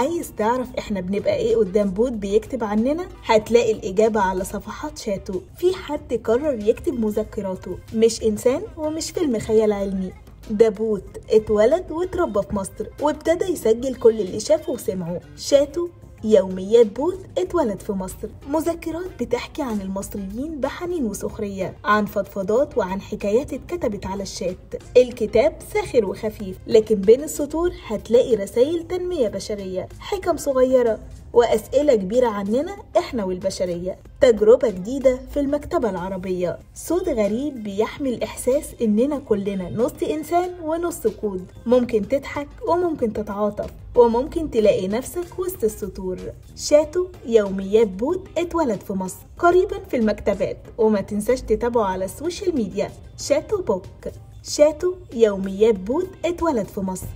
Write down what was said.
عايز تعرف احنا بنبقى ايه قدام بوت بيكتب عننا؟ هتلاقي الإجابة على صفحات شاتو. في حد قرر يكتب مذكراته، مش إنسان ومش فيلم خيال علمي، ده بوت اتولد واتربى في مصر وابتدى يسجل كل اللي شافه وسمعه. شاتو يوميات بوت اتولد في مصر، مذكرات بتحكي عن المصريين بحنين وسخرية، عن فضفضات وعن حكايات اتكتبت على الشات. الكتاب ساخر وخفيف، لكن بين السطور هتلاقي رسائل تنمية بشرية، حكم صغيرة، وأسئلة كبيرة عننا إحنا والبشرية. تجربة جديدة في المكتبة العربية، صوت غريب بيحمل إحساس إننا كلنا نص إنسان ونص كود، ممكن تضحك وممكن تتعاطف وممكن تلاقي نفسك وسط السطور. شاتو يوميات بوت اتولد في مصر، قريبا في المكتبات، وما تنساش تتابعه على السوشيال ميديا شاتو بوك. شاتو يوميات بوت اتولد في مصر.